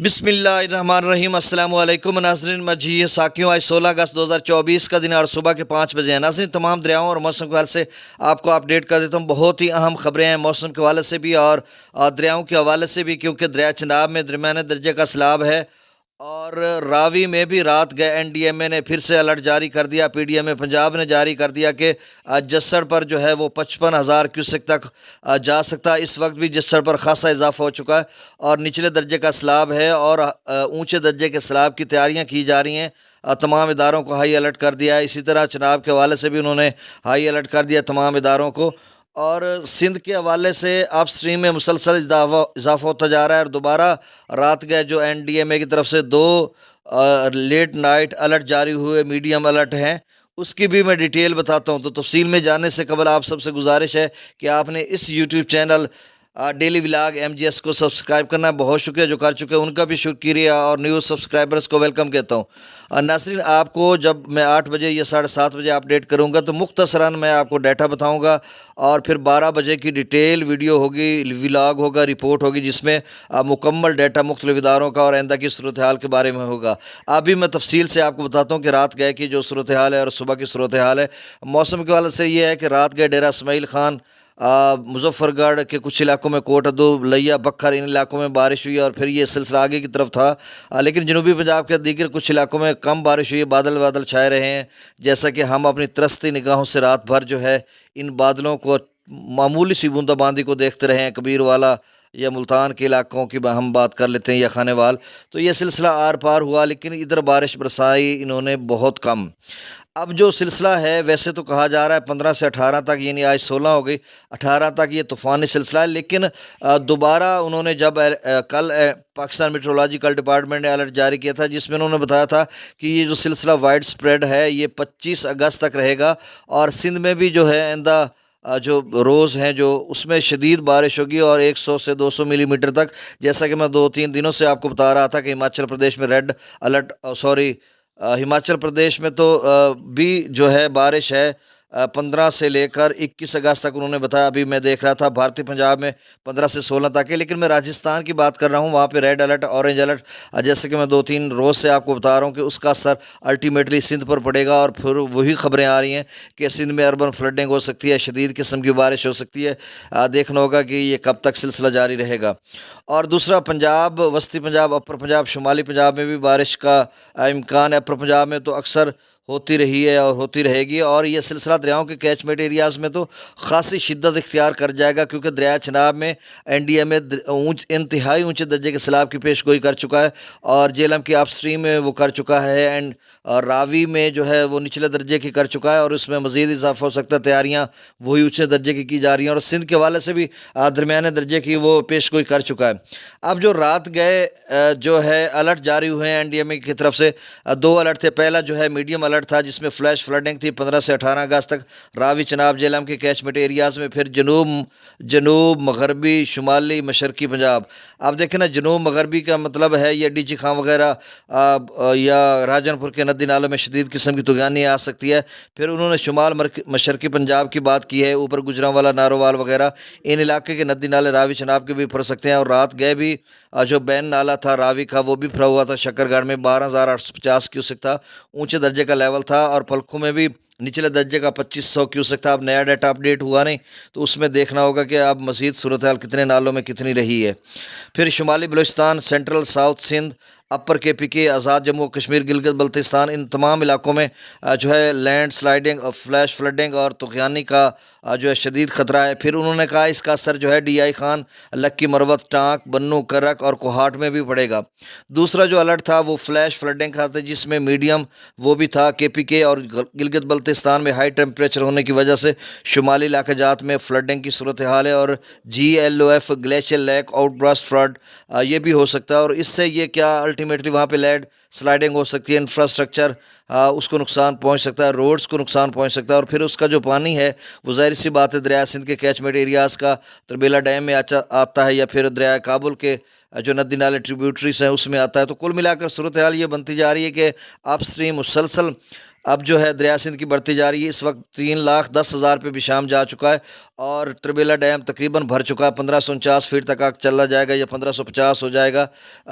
बिस्मिल्लाहिर्रहमानिर्रहीम अस्सलाम वालेकुम नाज़रीन। मजी साकियों, आज 16 अगस्त 2024 का दिन और सुबह के 5 बजे है। नाज़रीन, तमाम दरियाओं और मौसम के हवाले से आपको अपडेट कर देता हूँ। बहुत ही अहम खबरें हैं मौसम के हवाले से भी और दरियाओं के हवाले से भी, क्योंकि दरिया चनाब में दरमियाने दर्जे का सैलाब है और रावी में भी रात गए एनडीएमए ने फिर से अलर्ट जारी कर दिया। पीडीएमए पंजाब ने जारी कर दिया कि जस्सर पर जो है वो 55,000 क्यूसेक तक जा सकता है। इस वक्त भी जस्सर पर खासा इजाफा हो चुका है और निचले दर्जे का सैलाब है और ऊंचे दर्जे के सैलाब की तैयारियां की जा रही हैं। तमाम इदारों को हाई अलर्ट कर दिया है। इसी तरह चनाब के हवाले से भी उन्होंने हाई अलर्ट कर दिया तमाम इदारों को। और सिंध के हवाले से अप स्ट्रीम में मुसलसल इजाफा होता जा रहा है और दोबारा रात गए जो एनडीएमए की तरफ से दो लेट नाइट अलर्ट जारी हुए, मीडियम अलर्ट हैं, उसकी भी मैं डिटेल बताता हूं। तो तफसील में जाने से कबल आप सबसे गुजारिश है कि आपने इस YouTube channel daily vlog MGS को सब्सक्राइब करना। बहुत शुक्रिया जो कर चुके हैं, उनका भी शुक्रिया और न्यू सब्सक्राइबर्स को वेलकम कहता हूँ। नाज़रीन, आपको जब मैं 8 बजे या 7:30 बजे अपडेट करूँगा तो मुख्तसरन मैं आपको डाटा बताऊँगा और फिर 12 बजे की डिटेल वीडियो होगी, व्लॉग होगा, रिपोर्ट होगी, जिसमें मुकम्मल डाटा मुख्तलिफ इदारों का और आइंदा की सूरत हाल के बारे में होगा। अभी मैं तफसील से आपको बताता हूँ कि रात गए की जो सूरत हाल है और सुबह की सूरत हाल है। मौसम के हवाले से ये है कि रात गए डेरा इस्माइल खान, मुजफ्फरगढ़ के कुछ इलाकों में, कोट अदू, लिया, बखर, इन इलाकों में बारिश हुई और फिर ये सिलसिला आगे की तरफ था। लेकिन जनूबी पंजाब के दीगर कुछ इलाकों में कम बारिश हुई, बादल बादल छाए रहे हैं। जैसा कि हम अपनी तरसती निगाहों से रात भर जो है इन बादलों को, मामूली सी बूंदाबांदी को देखते रहे हैं। कबीर वाला या मुल्तान के इलाकों की हम बात कर लेते हैं या खानेवाल, तो ये सिलसिला आर पार हुआ, लेकिन इधर बारिश बरसाई इन्होंने बहुत कम। अब जो सिलसिला है, वैसे तो कहा जा रहा है 15 से 18 तक, यानी आज 16 हो गई, 18 तक ये तूफ़ानी सिलसिला है। लेकिन दोबारा उन्होंने जब कल पाकिस्तान मेट्रोलॉजिकल डिपार्टमेंट ने अलर्ट जारी किया था, जिसमें उन्होंने बताया था कि ये जो सिलसिला वाइड स्प्रेड है ये 25 अगस्त तक रहेगा और सिंध में भी जो है आइंदा जो रोज़ हैं जो उसमें शदीद बारिश होगी और 100 से 200 मिलीमीटर तक। जैसा कि मैं 2-3 दिनों से आपको बता रहा था कि हिमाचल प्रदेश में red alert, sorry, Himachal Pradesh में तो भी जो है बारिश है 15 से लेकर 21 अगस्त तक उन्होंने बताया। अभी मैं देख रहा था भारतीय पंजाब में 15 से 16 तक है, लेकिन मैं राजस्थान की बात कर रहा हूँ, वहाँ पे रेड अलर्ट, ऑरेंज अलर्ट। जैसे कि मैं 2-3 रोज़ से आपको बता रहा हूँ कि उसका असर अल्टीमेटली सिंध पर पड़ेगा और फिर वही खबरें आ रही हैं कि सिंध में अर्बन फ्लडिंग हो सकती है, शदीद किस्म की बारिश हो सकती है। देखना होगा कि ये कब तक सिलसिला जारी रहेगा। और दूसरा, पंजाब, वस्ती पंजाब, अपर पंजाब, शुमाली पंजाब में भी बारिश का इम्कान है। अपर पंजाब में तो अक्सर होती रही है और होती रहेगी और ये सिलसिला दरियाओं के कैचमेंट एरियाज़ में तो ख़ासी शिद्दत इख्तियार कर जाएगा, क्योंकि दरिया चनाब में एनडीएमए इंतहाई ऊंचे दर्जे के सैलाब की पेशगोई कर चुका है और जेलम की अपस्ट्रीम में वो कर चुका है एंड रावी में जो है वो निचले दर्जे की कर चुका है और उसमें मज़ीद इजाफा हो सकता है। तैयारियाँ वही ऊँचे दर्जे की जा रही हैं और सिंध के हवाले से भी दरमियाने दर्जे की वो पेशगोई कर चुका है। अब जो रात गए जो है अलर्ट जारी हुए हैं एनडीएमए की तरफ से, 2 अलर्ट थे। पहला जो है मीडियम अलर्ट था, जिसमें फ्लैश फ्लडिंग थी 15 से 18 अगस्त तक रावी, चनाब, जेलम के कैचमेंट एरियाज़ में। फिर जनूब मगरबी, शुमाली, मशरकी पंजाब। आप देखें ना, जनूब मगरबी का मतलब है ये डीजी खां वगैरह या राजनपुर के नदी नालों में शदीद किस्म की तुगानी आ सकती है। फिर उन्होंने शुमाल मशरकी पंजाब की बात की है, ऊपर गुजरांवाला, नारोवाल वगैरह, इन इलाके के नदी नाले रावी चनाब के भी फर सकते हैं। और रात गए भी जो बैन नाला था रावी का वो भी फरा हुआ था शकरगढ़ में, 12,850 क्यूसेक था, ऊंचे दर्जे का लेवल था। और पलखों में भी निचले दर्जे का 2500 क्यूसेक था। अब नया डाटा अपडेट हुआ नहीं तो उसमें देखना होगा कि अब मज़ीद सूरत हाल कितने नालों में कितनी रही है। फिर शुमाली बलूचिस्तान, सेंट्रल साउथ सिंध, अपर KPK, आज़ाद जम्मू कश्मीर, गिलगित बल्तिस्तान, इन तमाम इलाकों में जो है लैंड स्लाइडिंग और फ्लैश फ्लडिंग और तुग़यानी का जो है शदीद ख़तरा है। फिर उन्होंने कहा इसका असर जो है DI खान, लक्की मरवत, टांक, बन्नू, करक और कोहाट में भी पड़ेगा। दूसरा जो अलर्ट था वो फ्लैश फ्लडिंग का था, जिसमें मीडियम वो भी था। KPK और गिलगित बल्तिस्तान में हाई टेम्परेचर होने की वजह से शुमाली इलाके जात में फ्लडिंग की सूरत हाल है और GLOF, glacier lake outburst flood, ये भी हो सकता है। और इससे ये क्या अल्टीमेटली वहाँ पे लैंड स्लाइडिंग हो सकती है, इंफ्रास्ट्रक्चर उसको नुकसान पहुंच सकता है, रोड्स को नुकसान पहुंच सकता है। और फिर उसका जो पानी है वो ज़ाहिर सी बात है दरिया सिंध के कैचमेंट एरियाज़ का तरबेला डैम में आता है या फिर दरिया काबुल के जो नदी नाले ट्रिब्यूटरीज हैं उसमें आता है। तो कुल मिलाकर सूरत हाल ये बनती जा रही है कि अप स्ट्रीम मुसलसल अब जो है दरिया सिंध की बढ़ती जा रही है। इस वक्त 3,10,000 पे भी शाम जा चुका है और त्रिबेला डैम तकरीबन भर चुका है, 1549 फीट तक आग चला जाएगा या 1550 हो जाएगा,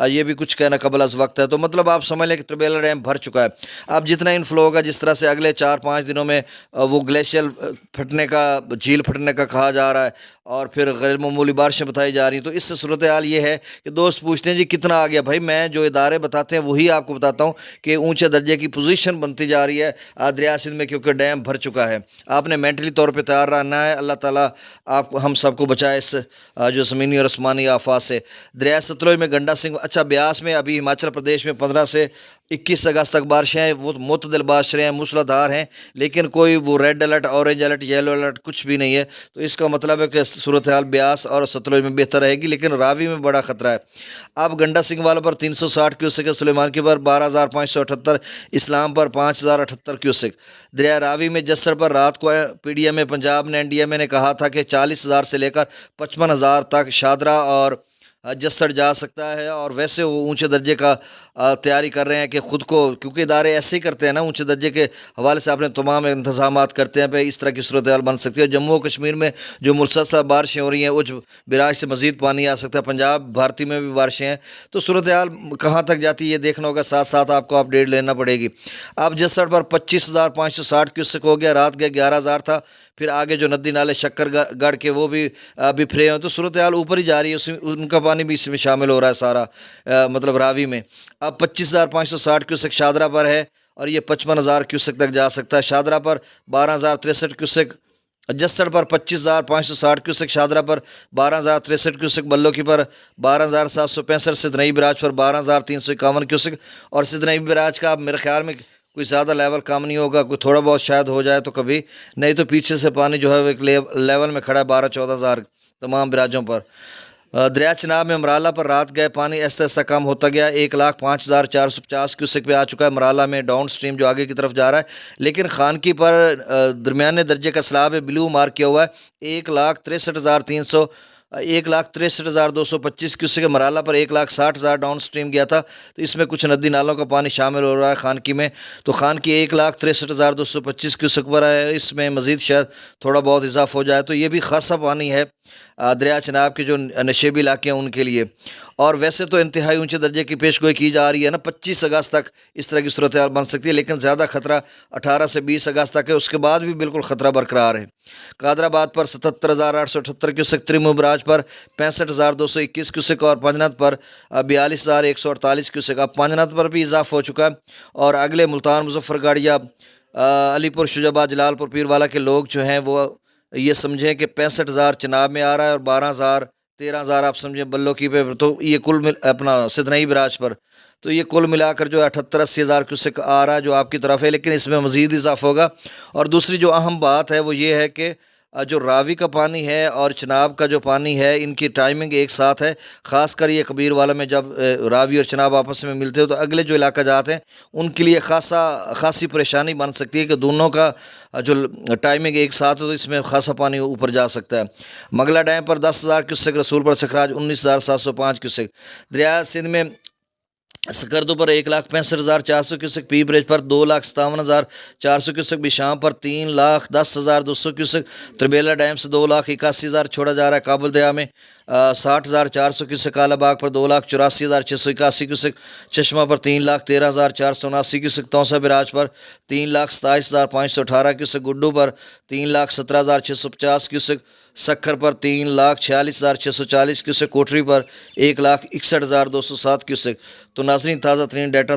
ये भी कुछ कहना कबल अज़ वक्त है। तो मतलब आप समझ लें कि त्रिबेला डैम भर चुका है। अब जितना इनफ्लो होगा, जिस तरह से अगले 4-5 दिनों में वो ग्लेशियल फटने का, झील फटने का कहा जा रहा है और फिर गैर मामूली बारिशें बताई जा रही हैं, तो इससे सूरत हाल ये है कि दोस्त पूछते हैं जी कितना आ गया। भाई मैं जो इदारे बताते हैं वही आपको बताता हूँ कि ऊंचे दर्जे की पोजीशन बनती जा रही है दरिया सिंध में, क्योंकि डैम भर चुका है। आपने मेंटली तौर पे तैयार रहना है। अल्लाह ताला आप हम सबको बचाए इस जो ज़मीनी और आसमानी आफात से। दरिया सतलुज में गंडा सिंह, अच्छा ब्यास में अभी हिमाचल प्रदेश में 15 से 21 अगस्त तक बारिशें हैं, वो मुतदिल बारिशें हैं, मूसलाधार हैं, लेकिन कोई वो red alert, orange alert, yellow alert कुछ भी नहीं है। तो इसका मतलब है कि सूरत हाल ब्यास और सतलुज में बेहतर रहेगी, लेकिन रावी में बड़ा ख़तरा है। अब गंडा सिंह वालों पर 360 क्यूसेक है, सुलेमान की पर 12,578, इस्लाम पर 5,078 क्यूसेक। दरिया रावी में जस्सर पर रात को PDM पंजाब ने, NDMA ने कहा था कि 40,000 से लेकर 55,000 तक शादरा और जस्सर जा सकता है। और वैसे वो ऊंचे दर्जे का तैयारी कर रहे हैं कि ख़ुद को, क्योंकि इदारे ऐसे ही करते हैं ना, ऊंचे दर्जे के हवाले से अपने तमाम इंतजामात करते हैं, पे इस तरह की सूरत हाल बन सकती है। जम्मू और कश्मीर में जो मुसलसल बारिशें हो रही हैं, उच्च बिराज से मज़ीद पानी आ सकता है। पंजाब भारती में भी बारिशें हैं, तो सूरत हाल कहाँ तक जाती है ये देखना होगा, साथ साथ आपको अपडेट लेना पड़ेगी। अब जस्सर पर 25,560 क्यूसेक हो गया, रात गए 11,000 था। फिर आगे जो नदी नाले शक्करगढ़ के वो भी बिफरे हैं, तो सूरत हाल ऊपर ही जा रही है, उसमें उनका पानी भी इसमें शामिल हो रहा है सारा, मतलब रावी में। अब 25,560 क्यूसेक शादरा पर है और ये 55,000 क्यूसेक तक जा सकता है। शादरा पर 12,063 क्यूसेक, जस्सर पर 25,560 क्यूसेक, शादरा पर 12,063 क्यूसेक, बल्लो की पर 12,765, सिदनई बराज पर 12,351 क्यूसेक। और सिदनई बराज का अब मेरे ख्याल में कोई ज़्यादा लेवल कम नहीं होगा, कोई थोड़ा बहुत शायद हो जाए तो कभी, नहीं तो पीछे से पानी जो है वो एक लेवल में खड़ा है 12-14 हज़ार तमाम बराजों पर। दरिया चिनाब में मराला पर रात गए पानी ऐसा ऐसा कम होता गया, 1,05,450 क्यूसेक पे आ चुका है मराला में डाउन स्ट्रीम जो आगे की तरफ जा रहा है। लेकिन खानकी पर दरमियाने दर्जे का सैलाब है, ब्लू मार्क किया हुआ है, 1,63,225 क्यूसेक। मराला पर 1,60,000 डाउन स्ट्रीम गया था, तो इसमें कुछ नदी नालों का पानी शामिल हो रहा है खानकी में। तो खानकी 1,63,225 क्यूसेक पर है, इसमें मज़ीद शायद थोड़ा बहुत इजाफा हो जाए, तो ये भी खासा पानी है दरिया चिनाब के जो नशेबी इलाके हैं उनके लिए। और वैसे तो इंतहाई ऊंचे दर्जे की पेशगोई की जा रही है ना, 25 अगस्त तक इस तरह की सूरत हाल बन सकती है, लेकिन ज़्यादा खतरा 18 से 20 अगस्त तक है, उसके बाद भी बिल्कुल ख़तरा बरकरार है। कादराबाद पर 77,878 क्यूसेक, त्रिमू बराज पर 65,221 क्यूसेक और पंजनत पर 42,148 क्यूसेक। अब पंजनत पर भी इजाफा हो चुका है और अगले मुल्तान, मुजफ्फरगढ़ या अलीपुर, शुजाबाद, जलालपुर, पीरवाला के लोग जो हैं वो ये समझें कि 65,000 चिनाब में आ रहा है और 12,000 13,000 आप समझें बल्लो की पे, तो ये कुल अपना सिदनई बराज पर, तो ये कुल मिलाकर जो 78-80 हज़ार क्यूसेक आ रहा है जो आपकी तरफ है, लेकिन इसमें मज़ीद इजाफा होगा। और दूसरी जो अहम बात है वो ये है कि जो रावी का पानी है और चिनाब का जो पानी है, इनकी टाइमिंग एक साथ है। ख़ासकर ये कबीर वाला में जब रावी और चिनाब आपस में मिलते हो तो अगले जो इलाका जाते हैं उनके लिए खासी परेशानी बन सकती है कि दोनों का जो टाइमिंग एक साथ हो, तो इसमें खासा पानी ऊपर जा सकता है। मंगला डैम पर 10,000 क्यूसेक, रसूल पर सखराज 19,705 क्यूसेक। दरिया सिंध में सकरदू पर 1,65,400 क्यूसेक, पी ब्रिज पर 2,57,400 क्यूसेक, बिशाम पर 3,10,200 क्यूसेक, त्रिबेला डैम से 2,81,000 छोड़ा जा रहा है। काबुल दरिया में 60,400 क्यूसेक, कालाबाग पर 2,84,681 क्यूसेक, चश्मा पर 3,13,479 क्यूसेक, तौसा बिराज पर 3,27,518 क्यूसेक, गुड्डू पर 3,17,650 क्यूसेक, सक्खर पर 3,46,640 क्यूसेक, कोठरी पर 1,61,207 क्यूसेक। तो नाज़रीन, ताज़ा तरीन डाटा था।